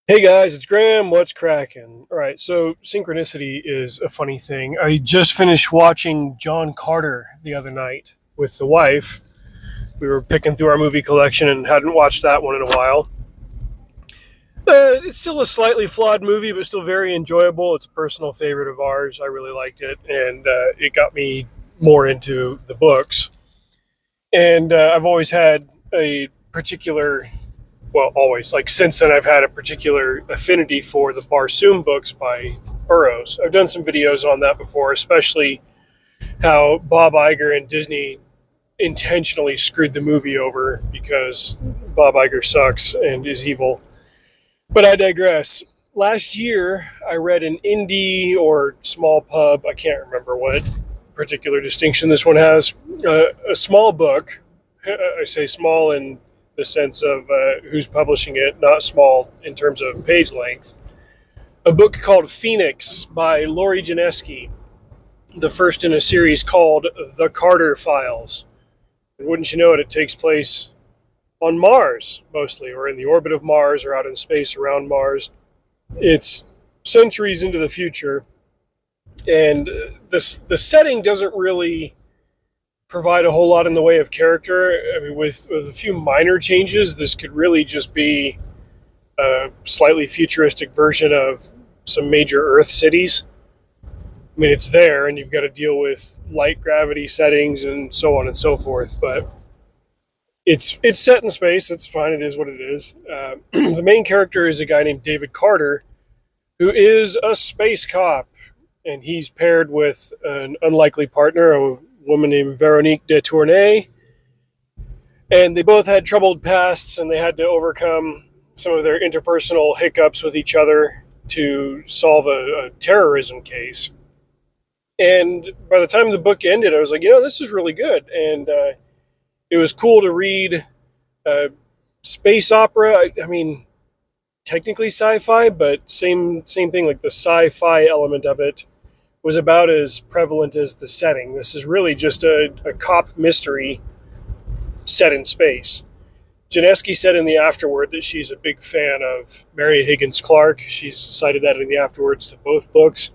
Hey guys, it's Graham. What's cracking? All right, so synchronicity is a funny thing. I just finished watching John Carter the other night with the wife. We were picking through our movie collection and hadn't watched that one in a while. It's still a slightly flawed movie, but still very enjoyable. It's a personal favorite of ours. I really liked it, and it got me more into the books. And I've always had a particular always, like since then, I've had a particular affinity for the Barsoom books by Burroughs. I've done some videos on that before, especially how Bob Iger and Disney intentionally screwed the movie over because Bob Iger sucks and is evil. But I digress. Last year, I read an indie or small pub, I can't remember what particular distinction this one has, a small book. I say small in the sense of who's publishing it, not small in terms of page length. A book called Phoenix by Lori Janeski, the first in a series called The Carter Files. And wouldn't you know it, it takes place on Mars, mostly, or in the orbit of Mars, or out in space around Mars. It's centuries into the future, and the setting doesn't really provide a whole lot in the way of character. I mean, with a few minor changes, this could really just be a slightly futuristic version of some major Earth cities. I mean, it's there, and you've got to deal with light gravity settings and so on and so forth. But it's set in space. It's fine. It is what it is. The main character is a guy named David Carter, who is a space cop, and he's paired with an unlikely partner, a woman named Veronique de Tournay, and they both had troubled pasts, and they had to overcome some of their interpersonal hiccups with each other to solve a terrorism case. And by the time the book ended, I was like, this is really good, and it was cool to read space opera. I mean, technically sci-fi, but same thing. Like the sci-fi element of it was about as prevalent as the setting. This is really just a cop mystery set in space. Janeski said in the afterword that she's a big fan of Mary Higgins Clark. She's cited that in the afterwards to both books.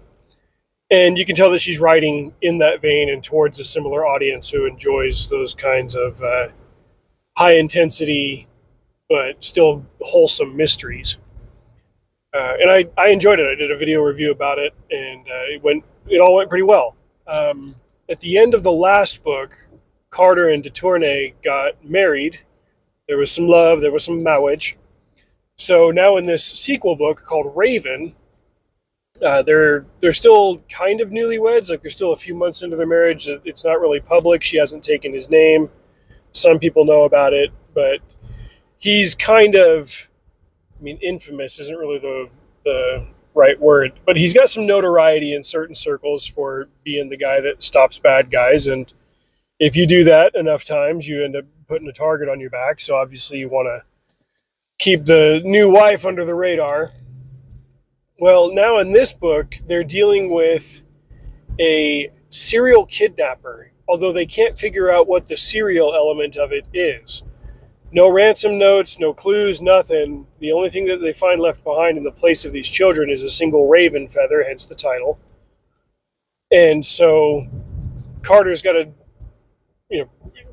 And you can tell that she's writing in that vein and towards a similar audience who enjoys those kinds of high intensity but still wholesome mysteries. And I enjoyed it. I did a video review about it, and it all went pretty well. At the end of the last book, Carter and de Tournay got married. There was some love, there was some marriage. So now in this sequel book called Raven, they're still kind of newlyweds. Like they're still a few months into their marriage. It's not really public. She hasn't taken his name. Some people know about it, but he's kind of, I mean, infamous isn't really the right word, but he's got some notoriety in certain circles for being the guy that stops bad guys. And if you do that enough times, you end up putting a target on your back. So obviously you want to keep the new wife under the radar. Well, now in this book, they're dealing with a serial kidnapper, although they can't figure out what the serial element of it is. No ransom notes, no clues, nothing. The only thing that they find left behind in the place of these children is a single raven feather, hence the title. And so Carter's got to,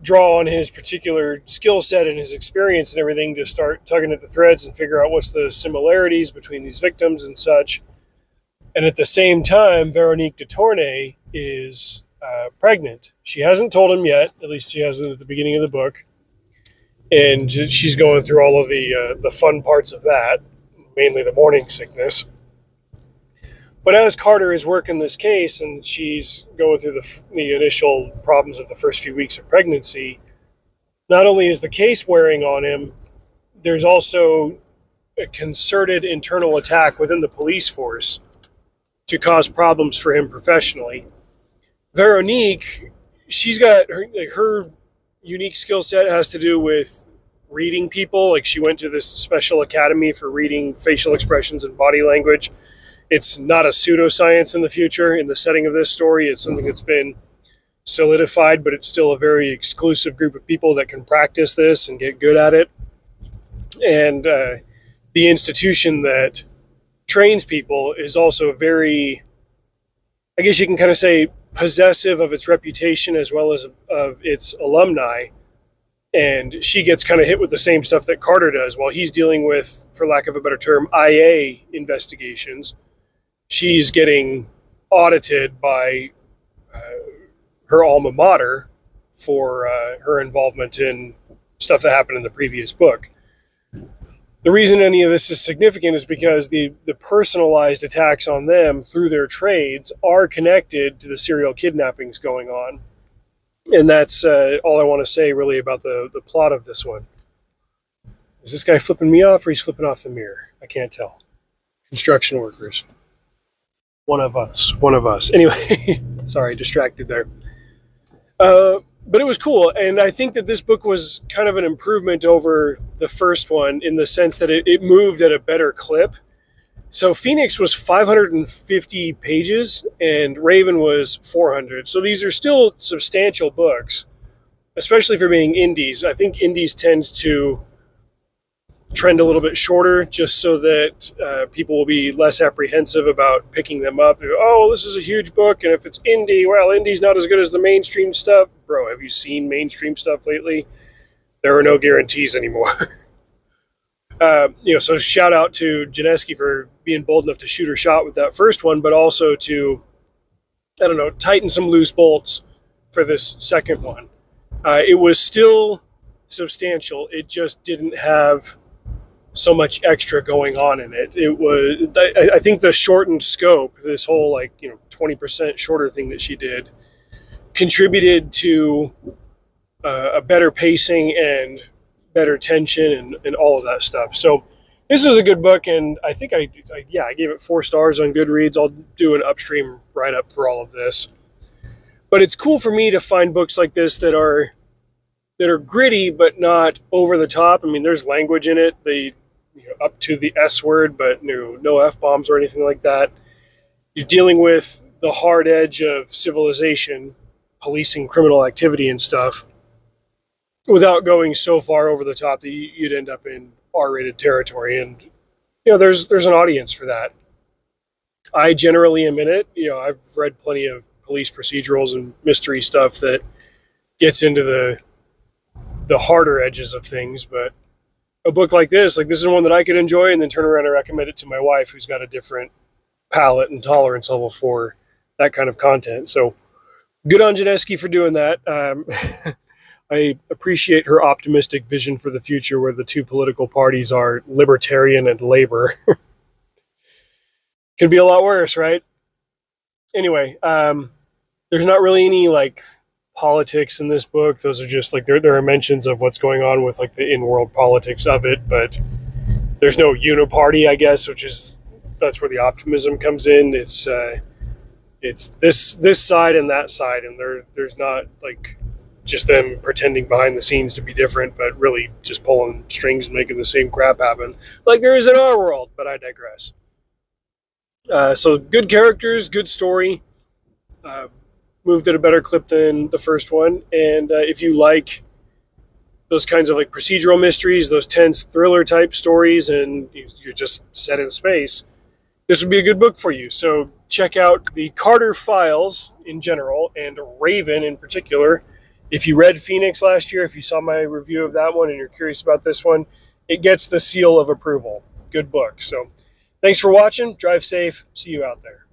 draw on his particular skill set and his experience and everything to start tugging at the threads and figure out what's the similarities between these victims and such. And at the same time, Veronique de Tournay is pregnant. She hasn't told him yet, at least she hasn't at the beginning of the book. And she's going through all of the fun parts of that, mainly the morning sickness. But as Carter is working this case and she's going through the initial problems of the first few weeks of pregnancy, not only is the case wearing on him, there's also a concerted internal attack within the police force to cause problems for him professionally. Veronique, she's got her unique skill set has to do with reading people. Like she went to this special academy for reading facial expressions and body language. It's not a pseudoscience in the future. In the setting of this story, it's something that's been solidified, but it's still a very exclusive group of people that can practice this and get good at it. And the institution that trains people is also very, I guess you can kind of say, possessive of its reputation as well as of its alumni. And she gets kind of hit with the same stuff that Carter does. While he's dealing with, for lack of a better term, IA investigations, she's getting audited by her alma mater for her involvement in stuff that happened in the previous book. The reason any of this is significant is because the personalized attacks on them through their trades are connected to the serial kidnappings going on. And that's all I want to say really about the plot of this one. Is this guy flipping me off or he's flipping off the mirror? I can't tell. Construction workers. One of us. Anyway, sorry, distracted there. But it was cool, and I think that this book was kind of an improvement over the first one in the sense that it moved at a better clip. So Phoenix was 550 pages, and Raven was 400. So these are still substantial books, especially for being indies. I think indies tend to trend a little bit shorter just so that people will be less apprehensive about picking them up. They go, oh, this is a huge book, and if it's indie, well, indie's not as good as the mainstream stuff. Bro, have you seen mainstream stuff lately? There are no guarantees anymore. So shout out to Janeski for being bold enough to shoot her shot with that first one, but also to, I don't know, tighten some loose bolts for this second one. It was still substantial. It just didn't have so much extra going on in it. It was, I think the shortened scope, this whole 20% shorter thing that she did, contributed to a better pacing and better tension and all of that stuff. So this is a good book, and I think I gave it 4 stars on Goodreads. I'll do an upstream write-up for all of this. But it's cool for me to find books like this that are gritty but not over the top. I mean, there's language in it. They up to the S word, but no F-bombs or anything like that. You're dealing with the hard edge of civilization, policing criminal activity and stuff, without going so far over the top that you'd end up in R-rated territory. And there's an audience for that. I generally am in it. I've read plenty of police procedurals and mystery stuff that gets into the harder edges of things, but a book like this is one that I could enjoy and then turn around and recommend it to my wife, who's got a different palate and tolerance level for that kind of content. So good on Janeski for doing that. I appreciate her optimistic vision for the future where the two political parties are libertarian and labor. Could be a lot worse, right? Anyway, there's not really any politics in this book. Those are just there are mentions of what's going on with the in-world politics of it, but there's no uniparty, I guess, that's where the optimism comes in. It's this side and that side, and there's not just them pretending behind the scenes to be different, but really just pulling strings and making the same crap happen like there is in our world. But I digress. So good characters, good story. Moved at a better clip than the first one, and if you like those kinds of procedural mysteries, those tense thriller type stories, and you're just set in space, this would be a good book for you. So check out the Carter Files in general, and Raven in particular. If you read Phoenix last year, if you saw my review of that one and you're curious about this one, it gets the seal of approval. Good book. So thanks for watching. Drive safe. See you out there.